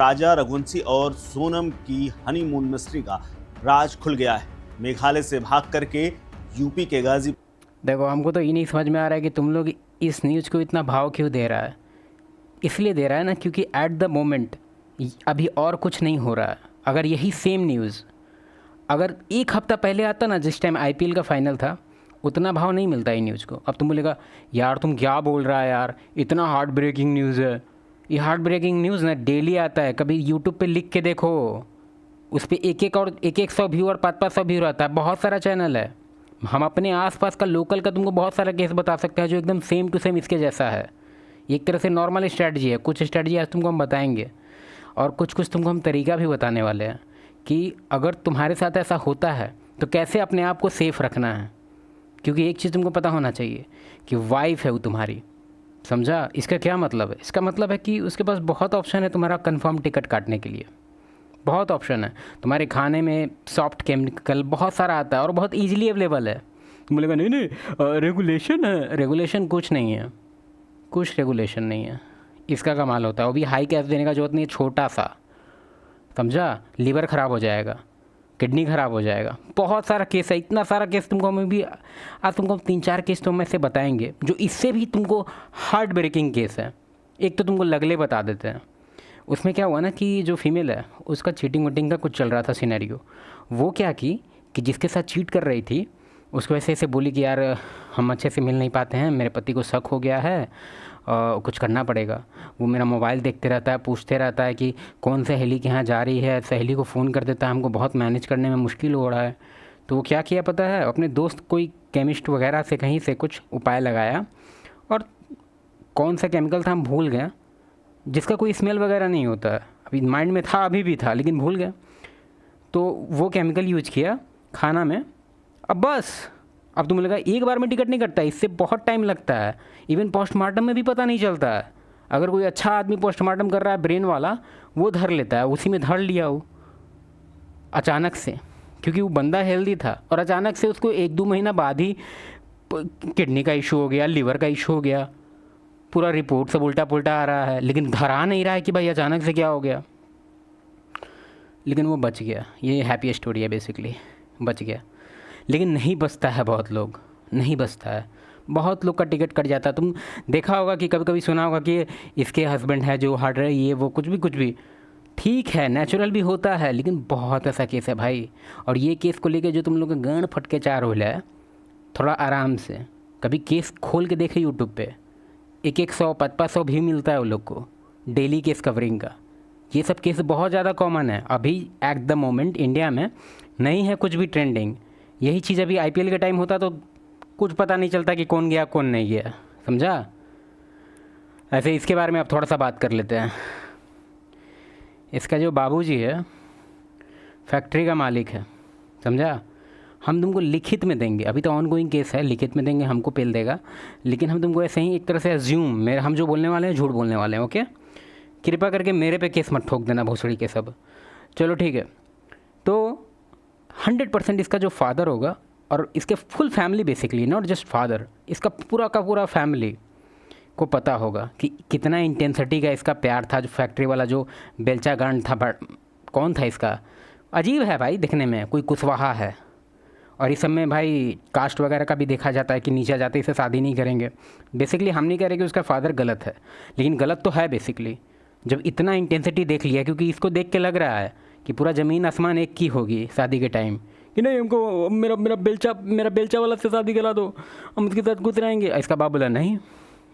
काजा रघुवंशी और सोनम की honeymoon mystery का राज खुल गया है। मेघालय से भाग करके यूपी के गाजी। देखो, हमको तो ये नहीं समझ में आ रहा है कि तुम लोग इस न्यूज़ को इतना भाव क्यों दे रहा है। इसलिए दे रहा है ना क्योंकि एट द मोमेंट अभी और कुछ नहीं हो रहा है। अगर यही सेम न्यूज़ अगर एक हफ़्ता पहले आता ना, जिस टाइम आईपीएल का फाइनल था, उतना भाव नहीं मिलता है न्यूज़ को। अब तुम बोलेगा यार तुम क्या बोल रहा है यार, इतना हार्ट ब्रेकिंग न्यूज़ है। ये हार्ट ब्रेकिंग न्यूज़ ना डेली आता है। कभी यूट्यूब पे लिख के देखो, उस पर एक 100 व्यू और 500 व्यू रहता है। बहुत सारा चैनल है। हम अपने आसपास का लोकल का तुमको बहुत सारा केस बता सकते हैं जो एकदम सेम टू सेम इसके जैसा है। एक तरह से नॉर्मल स्ट्रैटेजी है। कुछ स्ट्रैटेजी आज तुमको हम बताएंगे और कुछ तुमको हम तरीका भी बताने वाले हैं कि अगर तुम्हारे साथ ऐसा होता है तो कैसे अपने आप को सेफ़ रखना है। क्योंकि एक चीज़ तुमको पता होना चाहिए कि वाइफ है वो तुम्हारी, समझा। इसका क्या मतलब है? इसका मतलब है कि उसके पास बहुत ऑप्शन है तुम्हारा कंफर्म टिकट काटने के लिए। बहुत ऑप्शन है। तुम्हारे खाने में सॉफ्ट केमिकल बहुत सारा आता है और बहुत ईजिली अवेलेबल है। तुम बोलेगा नहीं नहीं रेगुलेशन है। रेगुलेशन कुछ नहीं है, कुछ रेगुलेशन नहीं है। इसका कमाल होता है। वो भी हाई कैश देने का जरूरत नहीं है, छोटा सा, समझा। लीवर ख़राब हो जाएगा, किडनी ख़राब हो जाएगा। बहुत सारा केस है, इतना सारा केस तुमको हमें भी आज तुमको 3-4 केस तो हम ऐसे बताएंगे जो इससे भी तुमको हार्ट ब्रेकिंग केस है। एक तो तुमको लगले बता देते हैं। उसमें क्या हुआ ना कि जो फीमेल है उसका चीटिंग वोटिंग का कुछ चल रहा था सिनेरियो। वो क्या की कि जिसके साथ चीट कर रही थी उसको ऐसे ऐसे बोली कि यार हम अच्छे से मिल नहीं पाते हैं, मेरे पति को शक हो गया है, कुछ करना पड़ेगा। वो मेरा मोबाइल देखते रहता है, पूछते रहता है कि कौन सहेली के यहाँ जा रही है। सहेली को फ़ोन कर देता है, हमको बहुत मैनेज करने में मुश्किल हो रहा है। तो वो क्या किया पता है, अपने दोस्त कोई केमिस्ट वगैरह से कहीं से कुछ उपाय लगाया और कौन सा केमिकल था हम भूल गए, जिसका कोई स्मेल वगैरह नहीं होता है। अभी माइंड में था, अभी भी था, लेकिन भूल गया। तो वो केमिकल यूज किया खाना में। अब बस, अब तुम लगा एक बार में टिकट नहीं कटता, इससे बहुत टाइम लगता है। इवन पोस्टमार्टम में भी पता नहीं चलता है। अगर कोई अच्छा आदमी पोस्टमार्टम कर रहा है ब्रेन वाला, वो धर लेता है, उसी में धर लिया वो अचानक से, क्योंकि वो बंदा हेल्दी था और अचानक से उसको 1-2 महीना बाद ही किडनी का इशू हो गया, लिवर का इशू हो गया। पूरा रिपोर्ट सब उल्टा पुल्टा आ रहा है, लेकिन धरा नहीं रहा है कि भाई अचानक से क्या हो गया। लेकिन वो बच गया। ये हैप्पी स्टोरी है बेसिकली, बच गया। लेकिन नहीं बचता है, बहुत लोग नहीं बचता है। बहुत लोग का टिकट कट जाता है। तुम देखा होगा कि कभी कभी सुना होगा कि इसके हस्बैंड है जो हार्ट है, ये वो कुछ भी ठीक है, नेचुरल भी होता है, लेकिन बहुत ऐसा केस है भाई। और ये केस को लेके जो तुम लोग का गांड फटके चार हो है, थोड़ा आराम से कभी केस खोल के देखे यूट्यूब पे। 100 500 भी मिलता है उन लोग को डेली केस कवरिंग का। ये सब केस बहुत ज़्यादा कॉमन है। अभी एट द मोमेंट इंडिया में नहीं है कुछ भी ट्रेंडिंग। यही चीज़ अभी आईपीएल का टाइम होता तो कुछ पता नहीं चलता कि कौन गया कौन नहीं गया, समझा। ऐसे इसके बारे में अब थोड़ा सा बात कर लेते हैं। इसका जो बाबूजी है फैक्ट्री का मालिक है, समझा। हम तुमको लिखित में देंगे, अभी तो ऑनगोइंग केस है, लिखित में देंगे, हमको पेल देगा। लेकिन हम तुमको ऐसे ही एक तरह से अज्यूम, मेरे हम जो बोलने वाले हैं झूठ बोलने वाले हैं, ओके। कृपा करके मेरे पे केस मत ठोक देना भोसड़ी के सब। चलो ठीक है। तो 100% इसका जो फादर होगा और इसके full family, basically not just father, इसका पूरा का पूरा फैमिली को पता होगा कि कितना इंटेंसिटी का इसका प्यार था। जो फैक्ट्री वाला जो बेलचा गांड था, कौन था इसका, अजीब है भाई दिखने में, कोई कुशवाहा है। और इस सब में भाई कास्ट वगैरह का भी देखा जाता है कि नीचे जाते इसे शादी नहीं करेंगे। बेसिकली हम नहीं कह रहे कि उसका फादर गलत है, लेकिन गलत तो है बेसिकली। जब इतना इंटेंसिटी देख लिया, क्योंकि इसको देख के लग रहा है कि पूरा ज़मीन आसमान एक की होगी शादी के टाइम, कि नहीं हमको मेरा बेलचा वाला से शादी करा दो, हम उसके साथ खुश रहेंगे। इसका बाप बोला नहीं,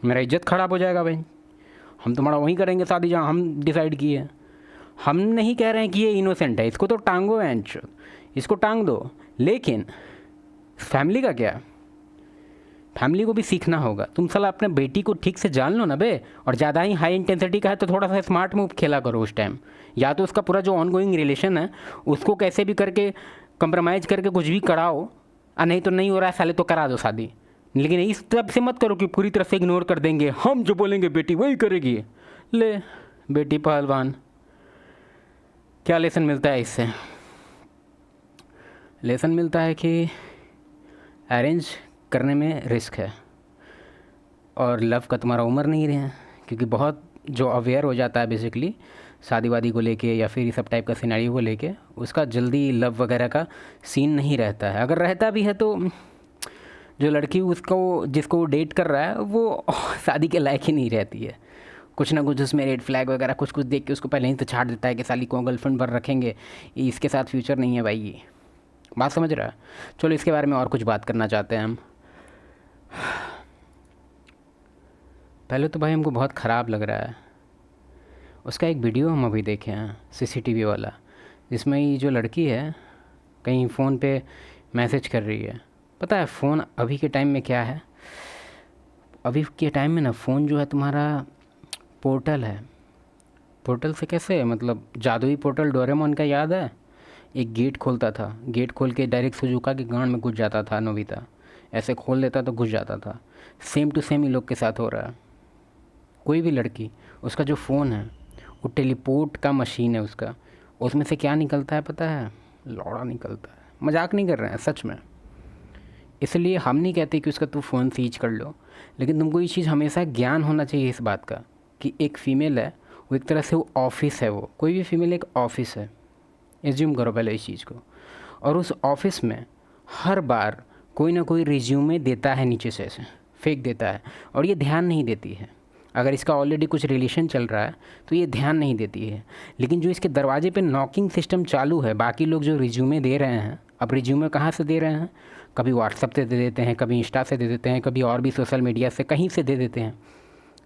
मेरा इज्जत ख़राब हो जाएगा भाई, हम तुम्हारा वहीं करेंगे शादी जहाँ हम डिसाइड किए। हम नहीं कह रहे हैं कि ये इनोसेंट है, इसको तो टांगो एंड इसको टांग दो। लेकिन फैमिली का क्या, फैमिली को भी सीखना होगा। तुम साला अपने बेटी को ठीक से जान लो ना बे। और ज़्यादा ही हाई इंटेंसिटी का है तो थोड़ा सा स्मार्ट मूव खेला करो उस टाइम। या तो उसका पूरा जो ऑनगोइंग रिलेशन है उसको कैसे भी करके कंप्रोमाइज़ करके कुछ भी कराओ, और नहीं तो नहीं हो रहा है साले तो करा दो शादी। लेकिन इस तरफ से मत करो कि पूरी तरह से इग्नोर कर देंगे, हम जो बोलेंगे बेटी वही करेगी। ले बेटी पहलवान। क्या लेसन मिलता है इससे? लेसन मिलता है कि अरेंज करने में रिस्क है और लव का तुम्हारा उम्र नहीं रहे, क्योंकि बहुत जो अवेयर हो जाता है बेसिकली शादी वादी को लेके या फिर इस सब टाइप का सिनेरियो को लेके उसका जल्दी लव वगैरह का सीन नहीं रहता है। अगर रहता भी है तो जो लड़की उसको जिसको वो डेट कर रहा है वो शादी के लायक ही नहीं रहती है। कुछ ना कुछ उसमें रेड फ्लैग वगैरह कुछ कुछ देख के उसको पहले ही तो छाड़ देता है कि साली को गर्लफ्रेंड पर रखेंगे, इसके साथ फ्यूचर नहीं है भाई। ये बात समझ रहा है? चलो इसके बारे में और कुछ बात करना चाहते हैं हम। पहले तो भाई हमको बहुत ख़राब लग रहा है, उसका एक वीडियो हम अभी देखे हैं सीसीटीवी वाला, जिसमें ये जो लड़की है कहीं फ़ोन पे मैसेज कर रही है। पता है फ़ोन अभी के टाइम में क्या है? अभी के टाइम में ना फ़ोन जो है तुम्हारा पोर्टल है। पोर्टल से कैसे, मतलब जादुई पोर्टल डोरेमोन का याद है? एक गेट खोलता था, गेट खोल के डायरेक्ट सुजुका के गांड में घुस जाता था नोबिता, ऐसे खोल देता तो घुस जाता था। सेम टू सेम ही लोग के साथ हो रहा है। कोई भी लड़की, उसका जो फ़ोन है वो टेलीपोर्ट का मशीन है उसका, उसमें से क्या निकलता है पता है? लौड़ा निकलता है। मजाक नहीं कर रहे हैं, सच में। इसलिए हम नहीं कहते कि उसका तू फ़ोन सीज कर लो, लेकिन तुमको ये चीज़ हमेशा ज्ञान होना चाहिए इस बात का कि एक फ़ीमेल है, वो एक तरह से वो ऑफिस है। वो कोई भी फीमेल एक ऑफिस है, एज्यूम करो पहले इस चीज़ को। और उस ऑफिस में हर बार कोई ना कोई रिज्यूमे देता है, नीचे से ऐसे फेंक देता है, और ये ध्यान नहीं देती है। अगर इसका ऑलरेडी कुछ रिलेशन चल रहा है तो ये ध्यान नहीं देती है। लेकिन जो इसके दरवाजे पे नॉकिंग सिस्टम चालू है, बाकी लोग जो रिज्यूमे दे रहे हैं, अब रिज्यूमे कहाँ से दे रहे हैं? कभी व्हाट्सअप से दे देते हैं, कभी इंस्टा से दे देते हैं, कभी और भी सोशल मीडिया से कहीं से दे देते हैं,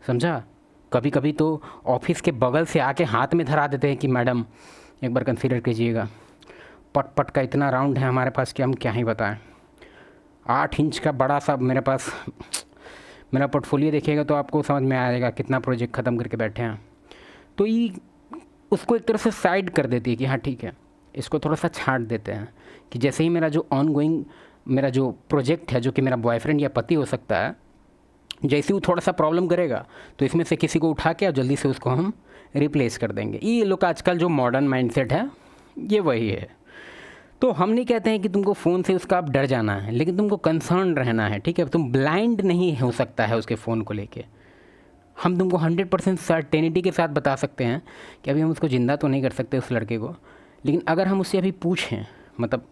समझा? कभी कभी तो ऑफिस के बगल से आके हाथ में धरा देते हैं कि मैडम एक बार कंसीडर कीजिएगा। पट पट का इतना राउंड है हमारे पास कि हम क्या ही बताएं। 8 इंच का बड़ा सा मेरे पास, मेरा पोर्टफोलियो देखिएगा तो आपको समझ में आएगा कितना प्रोजेक्ट ख़त्म करके बैठे हैं। तो ये उसको एक तरह से साइड कर देती है कि हाँ ठीक है, इसको थोड़ा सा छांट देते हैं कि जैसे ही मेरा जो ऑनगोइंग मेरा जो प्रोजेक्ट है, जो कि मेरा बॉयफ्रेंड या पति हो सकता है, जैसे वो थोड़ा सा प्रॉब्लम करेगा तो इसमें से किसी को उठा के और जल्दी से उसको हम रिप्लेस कर देंगे। ये लोग का आजकल जो मॉडर्न माइंडसेट है ये वही है। तो हम नहीं कहते हैं कि तुमको फ़ोन से उसका आप डर जाना है, लेकिन तुमको कंसर्न रहना है, ठीक है? तुम ब्लाइंड नहीं हो सकता है उसके फ़ोन को लेके। हम तुमको 100% सर्टेनिटी के साथ बता सकते हैं कि अभी हम उसको ज़िंदा तो नहीं कर सकते उस लड़के को, लेकिन अगर हम उससे अभी पूछें, मतलब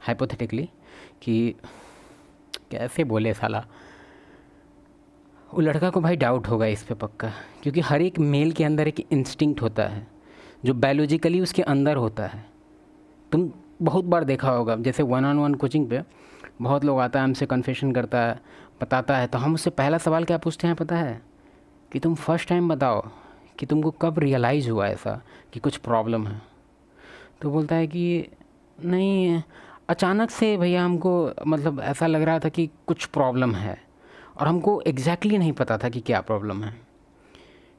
हाइपोथेटिकली, कि कैसे बोले साला, वो लड़का को भाई डाउट होगा इस पे पक्का, क्योंकि हर एक मेल के अंदर एक इंस्टिंक्ट होता है जो बायोलॉजिकली उसके अंदर होता है। तुम बहुत बार देखा होगा, जैसे 1-on-1 कोचिंग पे बहुत लोग आता है, हमसे कन्फेशन करता है, बताता है, तो हम उससे पहला सवाल क्या पूछते हैं पता है? कि तुम फर्स्ट टाइम बताओ कि तुमको कब रियलाइज़ हुआ ऐसा कि कुछ प्रॉब्लम है। तो बोलता है कि नहीं, अचानक से भैया हमको मतलब ऐसा लग रहा था कि कुछ प्रॉब्लम है, और हमको एग्जैक्टली नहीं पता था कि क्या प्रॉब्लम है।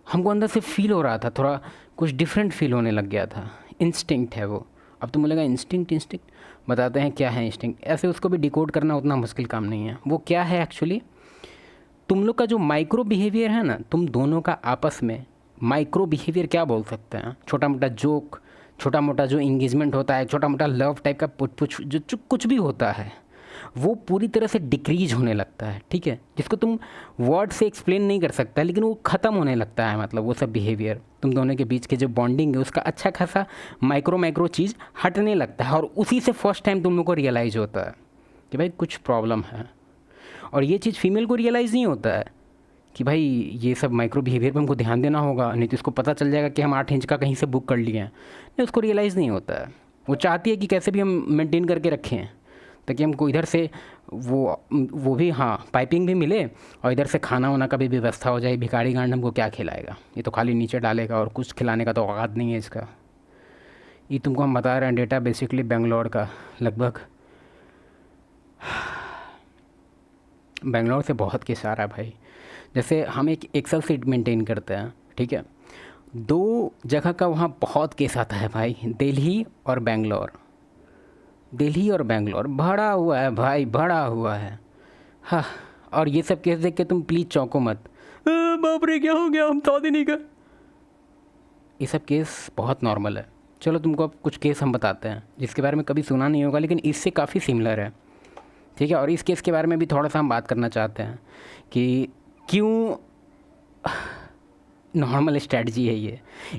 हमको अंदर से फील हो रहा था, थोड़ा कुछ डिफरेंट फील होने लग गया था। इंस्टिंक्ट है वो। अब तुम बोलेगा इंस्टिंक्ट बताते हैं क्या है इंस्टिंक्ट। ऐसे उसको भी डिकोड करना उतना मुश्किल काम नहीं है। वो क्या है एक्चुअली, तुम लोग का जो माइक्रो बिहेवियर है ना, तुम दोनों का आपस में माइक्रो बिहेवियर क्या बोल सकते हैं? छोटा मोटा जोक, छोटा मोटा जो इंगेजमेंट होता है, छोटा मोटा लव टाइप का पुछ जो कुछ भी होता है, वो पूरी तरह से डिक्रीज होने लगता है, ठीक है? जिसको तुम वर्ड से एक्सप्लेन नहीं कर सकता, लेकिन वो ख़त्म होने लगता है। मतलब वो सब बिहेवियर, तुम दोनों के बीच के जो बॉन्डिंग है उसका अच्छा खासा माइक्रो चीज़ हटने लगता है, और उसी से फर्स्ट टाइम तुम लोग को रियलाइज़ होता है कि भाई कुछ प्रॉब्लम है। और ये चीज़ फीमेल को रियलाइज़ नहीं होता है कि भाई ये सब माइक्रो बिहेवियर पर हमको ध्यान देना होगा, नहीं तो इसको पता चल जाएगा कि हम 8 इंच का कहीं से बुक कर लिए हैं। नहीं, उसको रियलाइज़ नहीं होता है। वो चाहती है कि कैसे भी हम मेंटेन करके रखें, ताकि हमको इधर से वो भी, हाँ, पाइपिंग भी मिले, और इधर से खाना वाना का भी व्यवस्था हो जाए। भिखारी गांड हमको क्या खिलाएगा? ये तो खाली नीचे डालेगा, और कुछ खिलाने का तो औकात नहीं है इसका। ये तुमको हम बता रहे हैं डेटा बेसिकली बेंगलोर का, लगभग बेंगलोर से बहुत केस आ रहा है भाई। जैसे हम एक एक्सेल सीट मेंटेन करते हैं, ठीक है? 2 जगह का वहाँ बहुत केस आता है भाई, दिल्ली और बेंगलोर। दिल्ली और बेंगलोर भरा हुआ है भाई, भरा हुआ है। हाँ, और ये सब केस देख के तुम प्लीज़ चौंको मत, बाप रे क्या हो गया, हम शादी नहीं कर। ये सब केस बहुत नॉर्मल है। चलो तुमको अब कुछ केस हम बताते हैं जिसके बारे में कभी सुना नहीं होगा, लेकिन इससे काफ़ी सिमिलर है, ठीक है? और इस केस के बारे में भी थोड़ा सा हम बात करना चाहते हैं कि क्यों नॉर्मल स्ट्रैटेजी है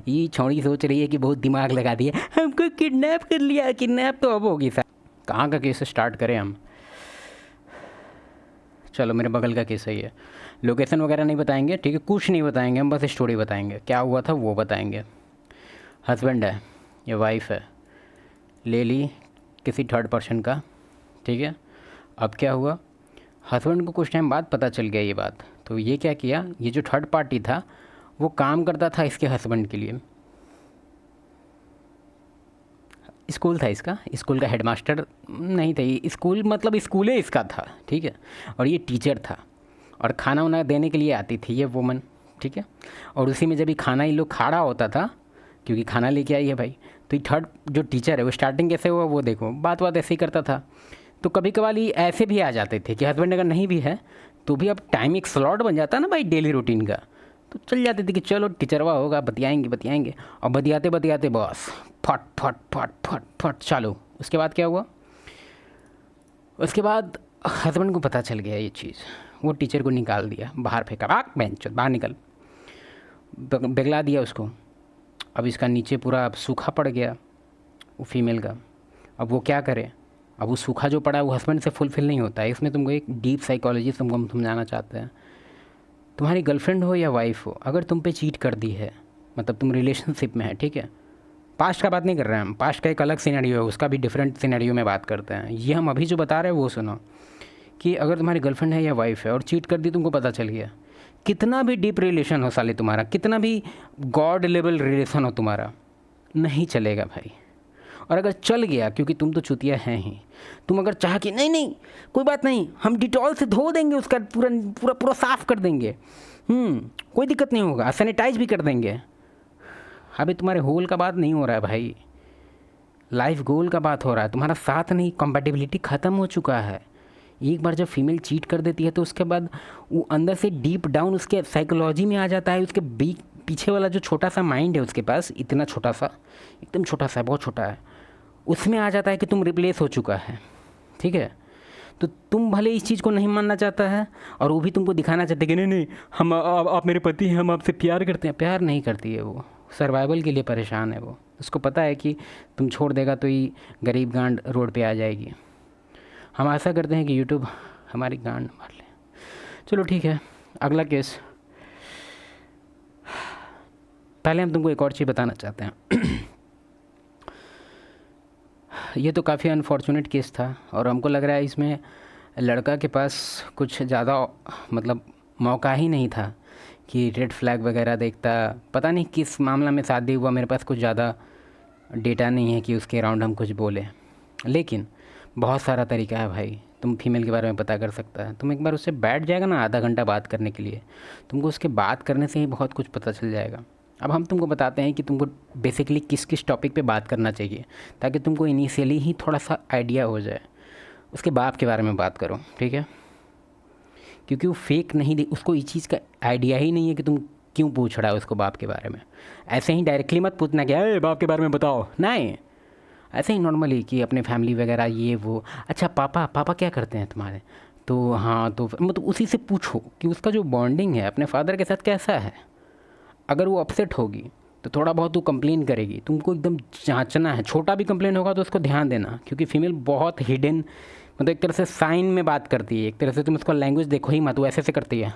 ये छोड़ी सोच रही है कि बहुत दिमाग लगा दिया, हमको किडनैप कर लिया। किडनैप तो अब होगी सर। कहाँ का केस स्टार्ट करें हम? चलो मेरे बगल का केस है ये। लोकेशन वगैरह नहीं बताएंगे, ठीक है, कुछ नहीं बताएंगे, हम बस स्टोरी बताएंगे, क्या हुआ था वो बताएंगे। हस्बैंड है या वाइफ है, ले ली किसी थर्ड पर्सन का, ठीक है। अब क्या हुआ, हस्बैंड को कुछ टाइम बाद पता चल गया ये बात, तो ये क्या किया, ये जो थर्ड पार्टी था वो काम करता था इसके हस्बैंड के लिए। स्कूल था इसका, स्कूल का हेडमास्टर नहीं था ये, स्कूल मतलब स्कूल ही इसका था, ठीक है। और ये टीचर था और खाना वाना देने के लिए आती थी ये वुमन, ठीक है। और उसी में जब ये खाना ये लोग खा रहा होता था, क्योंकि खाना लेके आई है भाई, तो ये थर्ड जो टीचर है वो स्टार्टिंग कैसे हुआ वो देखो, बात ऐसे ही करता था। तो कभी कभार ये ऐसे भी आ जाते थे कि हस्बैंड अगर नहीं भी है तो भी अब टाइम एक स्लॉट बन जाता ना भाई डेली रूटीन का, तो चल जाते थे कि चलो टीचरवा होगा, बतियाएंगे। और बतियाते बस फट फट फट फट फट चालू। उसके बाद क्या हुआ, उसके बाद हस्बैंड को पता चल गया ये चीज़, वो टीचर को निकाल दिया, बाहर फेंका, भाग बेंच बाहर निकल, बेगला दिया उसको। अब इसका नीचे पूरा अब सूखा पड़ गया वो फीमेल का। अब वो क्या करे, अब वो सूखा जो पड़ा है वो हस्बैंड से फुलफिल नहीं होता है। इसमें तुमको एक डीप साइकोलॉजी तुमको हम समझाना चाहते हैं। तुम्हारी गर्लफ्रेंड हो या वाइफ हो, अगर तुम पे चीट कर दी है, मतलब तुम रिलेशनशिप में है, ठीक है, पास्ट का बात नहीं कर रहे हैं हम, पास्ट का एक अलग सिनेरियो है, उसका भी डिफरेंट सिनेरियो में बात करते हैं। ये हम अभी जो बता रहे हैं वो सुनो, कि अगर तुम्हारी गर्लफ्रेंड है या वाइफ है और चीट कर दी, तुमको पता चल गया, कितना भी डीप रिलेशन हो साले तुम्हारा, कितना भी गॉड लेवल रिलेशन हो तुम्हारा, नहीं चलेगा भाई। और अगर चल गया, क्योंकि तुम तो चुतिया हैं ही, तुम अगर चाह कि नहीं कोई बात नहीं, हम डिटॉल से धो देंगे उसका, पूरा पूरा पूरा साफ़ कर देंगे, कोई दिक्कत नहीं होगा, सैनिटाइज भी कर देंगे। अभी तुम्हारे होल का बात नहीं हो रहा है भाई, लाइफ गोल का बात हो रहा है। तुम्हारा साथ नहीं, कंपैटिबिलिटी ख़त्म हो चुका है। एक बार जब फीमेल चीट कर देती है तो उसके बाद वो अंदर से डीप डाउन उसके साइकोलॉजी में आ जाता है, उसके पीछे वाला जो छोटा सा माइंड है उसके पास, इतना छोटा सा, एकदम छोटा सा, बहुत छोटा है, उसमें आ जाता है कि तुम रिप्लेस हो चुका है, ठीक है। तो तुम भले इस चीज़ को नहीं मानना चाहता है और वो भी तुमको दिखाना चाहते कि नहीं हम आप मेरे पति हैं, हम आपसे प्यार करते हैं। प्यार नहीं करती है वो, सर्वाइवल के लिए परेशान है वो। उसको पता है कि तुम छोड़ देगा तो ये गरीब गांड रोड पे आ जाएगी। हम आशा करते हैं कि यूट्यूब हमारी गांड मार ले। चलो ठीक है, अगला केस। पहले हम तुमको एक और चीज़ बताना चाहते हैं। ये तो काफ़ी अनफॉर्चुनेट केस था और हमको लग रहा है इसमें लड़का के पास कुछ ज़्यादा मतलब मौका ही नहीं था कि रेड फ्लैग वगैरह देखता। पता नहीं किस मामला में शादी हुआ, मेरे पास कुछ ज़्यादा डेटा नहीं है कि उसके अराउंड हम कुछ बोले, लेकिन बहुत सारा तरीका है भाई, तुम फीमेल के बारे में पता कर सकता है। तुम एक बार उससे बैठ जाएगा ना आधा घंटा बात करने के लिए, तुमको उसके बात करने से ही बहुत कुछ पता चल जाएगा। अब हम तुमको बताते हैं कि तुमको बेसिकली किस किस टॉपिक पे बात करना चाहिए, ताकि तुमको इनिशियली ही थोड़ा सा आइडिया हो जाए। उसके बाप के बारे में बात करो, ठीक है, क्योंकि वो फेक नहीं, उसको इस चीज़ का आइडिया ही नहीं है कि तुम क्यों पूछ रहा है उसको बाप के बारे में। ऐसे ही डायरेक्टली मत पूछना कि अरे बाप के बारे में बताओ, नहीं, ऐसे ही नॉर्मली कि अपने फैमिली वगैरह ये वो, अच्छा पापा क्या करते हैं तुम्हारे, तो हाँ, तो मतलब उसी से पूछो कि उसका जो बॉन्डिंग है अपने फादर के साथ कैसा है। अगर वो अपसेट होगी तो थोड़ा बहुत वो कंप्लेन करेगी, तुमको एकदम जांचना है। छोटा भी कंप्लेन होगा तो उसको ध्यान देना, क्योंकि फीमेल बहुत हिडन, मतलब एक तरह से साइन में बात करती है, एक तरह से तुम उसका लैंग्वेज देखो ही मत, वो ऐसे करती है।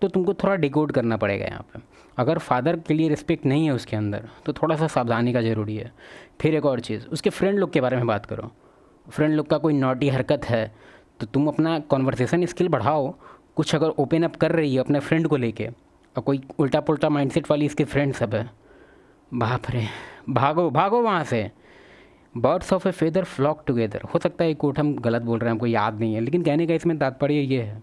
तो तुमको थोड़ा डिकोड करना पड़ेगा यहाँ पे। अगर फादर के लिए रिस्पेक्ट नहीं है उसके अंदर तो थोड़ा सा सावधानी का ज़रूरी है। फिर एक और चीज़, उसके फ्रेंड लोग के बारे में बात करो। फ्रेंड लोग का कोई नॉटी हरकत है तो तुम अपना कॉन्वर्सेशन स्किल बढ़ाओ। कुछ अगर ओपन अप कर रही है अपने फ्रेंड को लेके और कोई उल्टा पुल्टा माइंडसेट वाली इसके फ्रेंड सब है, बाप रे, भागो वहाँ से। Birds of a feather flock together. हो सकता है ये कोट हम गलत बोल रहे हैं, हमको याद नहीं है, लेकिन कहने का इसमें तात्पर्य ये है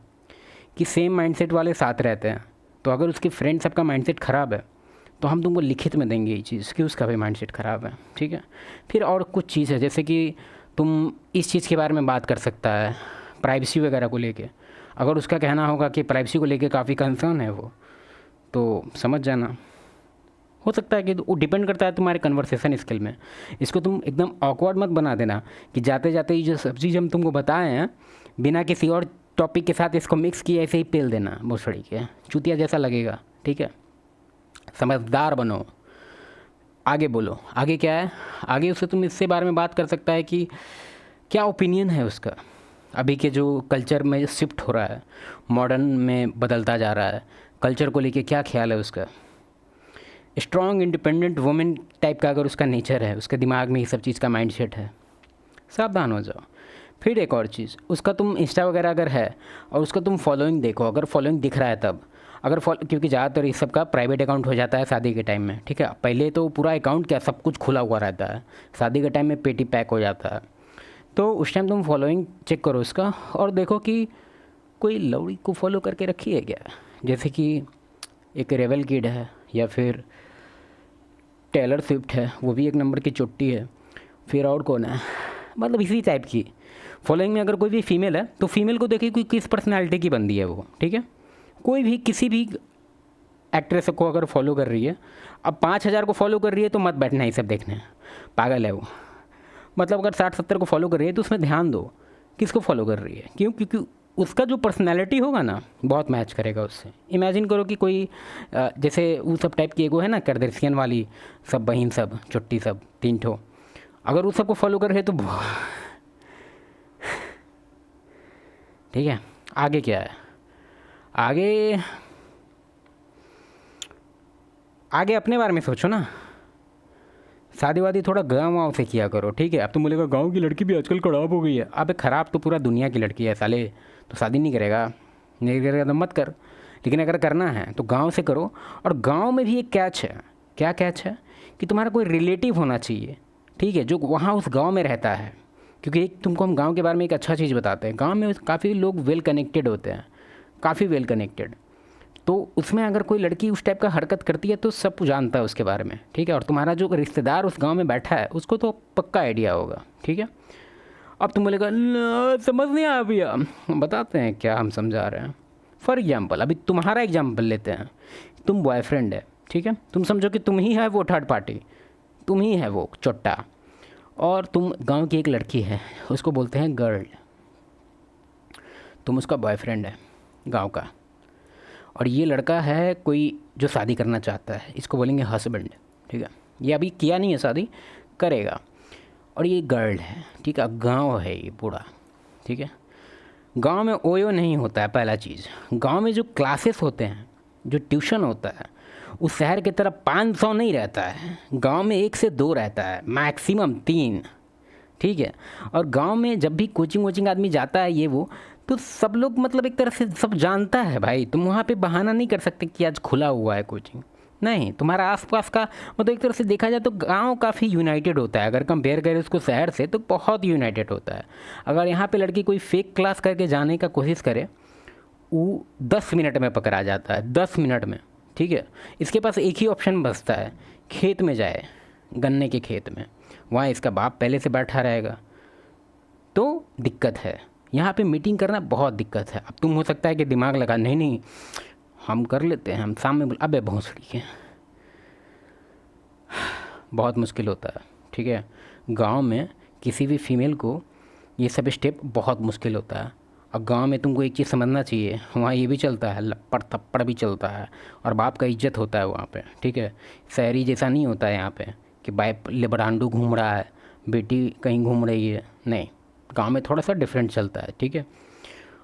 कि सेम माइंडसेट वाले साथ रहते हैं। तो अगर उसके फ्रेंड सबका माइंडसेट ख़राब है तो हम तुमको लिखित में देंगे ये चीज़ कि उसका भी माइंडसेट ख़राब है, ठीक है। फिर और कुछ चीज़ है, जैसे कि तुम इस चीज़ के बारे में बात कर सकता है प्राइवेसी वगैरह को लेके। अगर उसका कहना होगा कि प्राइवेसी को लेके काफ़ी कंसर्न है वो, तो समझ जाना। हो सकता है कि वो डिपेंड करता है तुम्हारे कन्वर्सेशन स्किल में। इसको तुम एकदम ऑकवर्ड मत बना देना कि जाते जाते ये जो सब चीज़ हम तुमको बताए हैं बिना किसी और टॉपिक के साथ इसको मिक्स किए ऐसे ही पेल देना, भोसड़ी के चूतिया जैसा लगेगा। ठीक है, समझदार बनो, आगे बोलो। आगे क्या है, आगे उससे तुम इससे बारे में बात कर सकता है कि क्या ओपिनियन है उसका अभी के जो कल्चर में शिफ्ट हो रहा है, मॉडर्न में बदलता जा रहा है, कल्चर को लेके क्या ख्याल है उसका। स्ट्रॉन्ग इंडिपेंडेंट वुमेन टाइप का अगर उसका नेचर है, उसके दिमाग में ये सब चीज़ का माइंडसेट है, सावधान हो जाओ। फिर एक और चीज़, उसका तुम इंस्टा वगैरह अगर है और उसका तुम फॉलोइंग देखो, अगर फॉलोइंग दिख रहा है तब, अगर क्योंकि ज़्यादातर इस सब का प्राइवेट अकाउंट हो जाता है शादी के टाइम में, ठीक है। पहले तो पूरा अकाउंट क्या सब कुछ खुला हुआ रहता है, शादी के टाइम में पेटी पैक हो जाता है। तो उस टाइम तुम फॉलोइंग चेक करो उसका और देखो कि कोई लौड़ी को फॉलो करके रखी है क्या, जैसे कि एक रेवल किड है या फिर टेलर स्विफ्ट है, वो भी एक नंबर की चुट्टी है। फिर और कौन है, मतलब इसी टाइप की फॉलोइंग में अगर कोई भी फीमेल है तो फीमेल को देखिए कि किस पर्सनालिटी की बंदी है वो, ठीक है। कोई भी किसी भी एक्ट्रेस को अगर फॉलो कर रही है, अब 5,000 को फॉलो कर रही है तो मत बैठना ये सब देखने, पागल है वो। मतलब अगर 60-70 को फॉलो कर रही है तो उसमें ध्यान दो किसको फॉलो कर रही है, क्यों, क्योंकि उसका जो पर्सनैलिटी होगा ना बहुत मैच करेगा उससे। इमेजिन करो कि कोई जैसे वो सब टाइप की एगो है ना, करदर्शियन वाली सब बहन सब चुट्टी सब 3 ठो, अगर उस सबको फॉलो कर रहे तो ठीक है। आगे क्या है, आगे अपने बारे में सोचो ना, शादी वादी थोड़ा गाँव वाँव से किया करो, ठीक है। अब तुम बोलेगा गाँव की लड़की भी आजकल खराब हो गई है, अबे ख़राब तो पूरा दुनिया की लड़की है साले, तो शादी नहीं करेगा, नहीं करेगा तो मत कर, लेकिन अगर करना है तो गाँव से करो। और गाँव में भी एक कैच है, क्या कैच है कि तुम्हारा कोई रिलेटिव होना चाहिए, ठीक है, जो वहाँ उस गाँव में रहता है। क्योंकि एक तुमको हम गाँव के बारे में एक अच्छा चीज़ बताते हैं, गाँव में काफ़ी लोग वेल कनेक्टेड होते हैं, काफ़ी वेल कनेक्टेड। तो उसमें अगर कोई लड़की उस टाइप का हरकत करती है तो सब जानता है उसके बारे में, ठीक है। और तुम्हारा जो रिश्तेदार उस गांव में बैठा है उसको तो पक्का आइडिया होगा, ठीक है। अब तुम बोलेगा समझ नहीं आया भैया, बताते हैं क्या हम समझा रहे हैं। फॉर एग्जाम्पल, अभी तुम्हारा एग्जाम्पल लेते हैं, तुम बॉयफ्रेंड है, ठीक है, तुम समझो कि तुम ही है वो थर्ड पार्टी, तुम ही है वो चोट्टा, और तुम गाँव की एक लड़की है, उसको बोलते हैं गर्ल, तुम उसका बॉयफ्रेंड है गाँव का, और ये लड़का है कोई जो शादी करना चाहता है, इसको बोलेंगे हस्बैंड, ठीक है। ये अभी किया नहीं है शादी, करेगा, और ये गर्ल है, ठीक है। गांव है ये पूरा, ठीक है। गांव में ओयो नहीं होता है, पहला चीज़। गांव में जो क्लासेस होते हैं, जो ट्यूशन होता है, उस शहर की तरह 500 नहीं रहता है, गांव में 1 से 2 रहता है, मैक्सिमम 3, ठीक है। और गांव में जब भी कोचिंग वोचिंग आदमी जाता है ये वो, तो सब लोग मतलब एक तरह से सब जानता है भाई, तुम वहाँ पे बहाना नहीं कर सकते कि आज खुला हुआ है कोचिंग, नहीं। तुम्हारा आसपास का मतलब एक तरह से देखा जाए तो गांव काफ़ी यूनाइटेड होता है, अगर कंपेयर करें उसको शहर से तो बहुत यूनाइटेड होता है। अगर यहाँ पे लड़की कोई फेक क्लास करके जाने का कोशिश करे, वो 10 मिनट में पकड़ा जाता है, 10 मिनट में, ठीक है। इसके पास एक ही ऑप्शन बचता है, खेत में जाए, गन्ने के खेत में, वहाँ इसका बाप पहले से बैठा रहेगा, तो दिक्कत है। यहाँ पे मीटिंग करना बहुत दिक्कत है। अब तुम हो सकता है कि दिमाग लगा, नहीं नहीं हम कर लेते हैं, हम सामने बोल, अबे भोंसड़ी है, बहुत मुश्किल होता है, ठीक है। गांव में किसी भी फीमेल को ये सब स्टेप बहुत मुश्किल होता है। और गांव में तुमको एक चीज़ समझना चाहिए, वहाँ ये भी चलता है, लप्पड़ थप्पड़ भी चलता है, और बाप का इज्जत होता है वहाँ पे, ठीक है। शहरी जैसा नहीं होता है यहाँ पे कि बाप लेबरांडू घूम रहा है, बेटी कहीं घूम रही है, नहीं। गांव में थोड़ा सा डिफरेंट चलता है, ठीक है।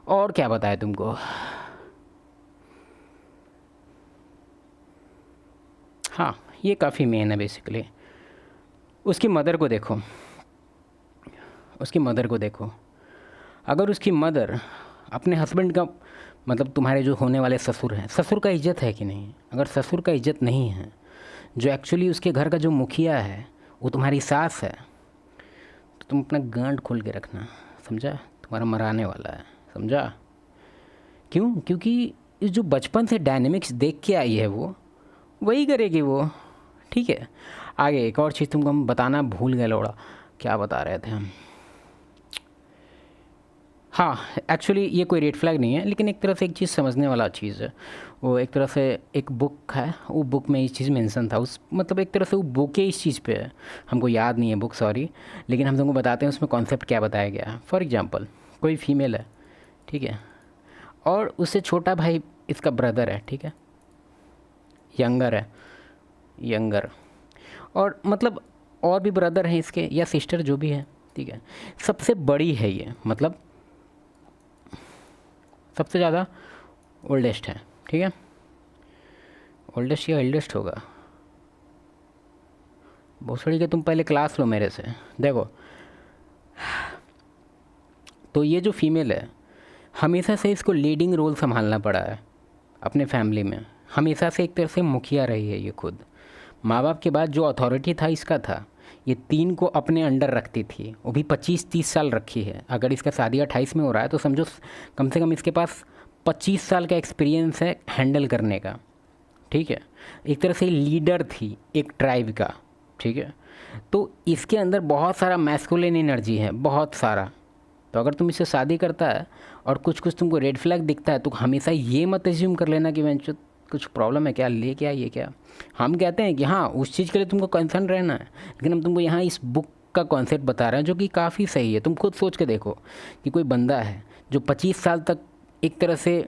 और क्या बताया तुमको, हाँ ये काफ़ी मेन है बेसिकली। उसकी मदर को देखो, उसकी मदर को देखो, अगर उसकी मदर अपने हस्बैंड का मतलब तुम्हारे जो होने वाले ससुर हैं, ससुर का इज्जत है कि नहीं, अगर ससुर का इज्जत नहीं है, जो एक्चुअली उसके घर का जो मुखिया है वो तुम्हारी सास है, तो तुम अपना गांड खोल के रखना, समझा, तुम्हारा मराने वाला है, समझा। क्यों, क्योंकि इस जो बचपन से डायनेमिक्स देख के आई है वो वही करेगी वो, ठीक है। आगे एक और चीज़ तुमको हम बताना भूल गए लोड़ा, क्या बता रहे थे हम, हाँ एक्चुअली ये कोई रेड फ्लैग नहीं है, लेकिन एक तरह से एक चीज़ समझने वाला चीज़ है। वो एक तरह से एक बुक है, वो बुक में ये चीज़ मेंशन था, उस मतलब एक तरह से वो बुक ही इस चीज़ पे है, हमको याद नहीं है बुक, सॉरी, लेकिन हम तुमको बताते हैं उसमें कॉन्सेप्ट क्या बताया गया है। फॉर एग्जांपल कोई फीमेल है, ठीक है, और उससे छोटा भाई इसका ब्रदर है, ठीक है, यंगर है, यंगर। और मतलब और भी ब्रदर हैं इसके या सिस्टर जो भी है, ठीक है। सबसे बड़ी है ये, मतलब सबसे ज़्यादा ओल्डेस्ट है, ठीक है। ओल्डेस्ट या एल्डेस्ट होगा, भोसड़ी के तुम पहले क्लास लो मेरे से। देखो, तो ये जो फीमेल है, हमेशा से इसको लीडिंग रोल संभालना पड़ा है अपने फैमिली में। हमेशा से एक तरह से मुखिया रही है ये खुद। माँ बाप के बाद जो अथॉरिटी था इसका था, ये 3 को अपने अंडर रखती थी, वो भी 25-30 साल रखी है। अगर इसका शादी 28 में हो रहा है तो समझो कम से कम इसके पास 25 साल का एक्सपीरियंस है हैंडल करने का, ठीक है। एक तरह से लीडर थी एक ट्राइब का, ठीक है। तो इसके अंदर बहुत सारा मैस्कुलिन एनर्जी है, बहुत सारा। तो अगर तुम इससे शादी करता है और कुछ कुछ तुमको रेड फ्लैग दिखता है तो हमेशा ये मत एज्यूम कर लेना कि मैं कुछ प्रॉब्लम है क्या, ले क्या ये क्या। हम कहते हैं कि हाँ उस चीज़ के लिए तुमको कंसर्न रहना है, लेकिन हम तुमको यहाँ इस बुक का कॉन्सेप्ट बता रहे हैं जो कि काफ़ी सही है। तुम खुद सोच के देखो कि कोई बंदा है जो 25 साल तक एक तरह से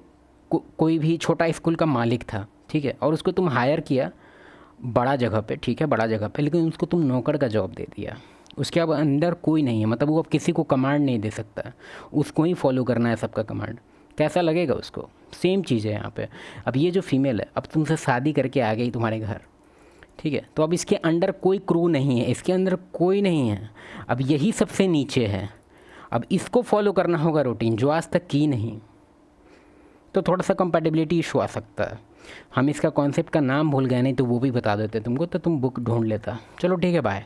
कोई भी छोटा स्कूल का मालिक था, ठीक है, और उसको तुम हायर किया बड़ा जगह पे, ठीक है, बड़ा जगह पे, लेकिन उसको तुम नौकर का जॉब दे दिया। उसके अब अंदर कोई नहीं है, मतलब वो अब किसी को कमांड नहीं दे सकता, उसको ही फॉलो करना है सबका कमांड। कैसा लगेगा उसको? सेम चीज़ है यहाँ पे। अब ये जो फीमेल है अब तुमसे शादी करके आ गई तुम्हारे घर, ठीक है, तो अब इसके अंडर कोई क्रू नहीं है, इसके अंदर कोई नहीं है, अब यही सबसे नीचे है। अब इसको फॉलो करना होगा रूटीन जो आज तक की नहीं, तो थोड़ा सा कंपैटिबिलिटी इशू आ सकता है। हम इसका कॉन्सेप्ट का नाम भूल गए, नहीं तो वो भी बता देते तुमको, तो तुम बुक ढूंढ लेता। चलो ठीक है, बाय।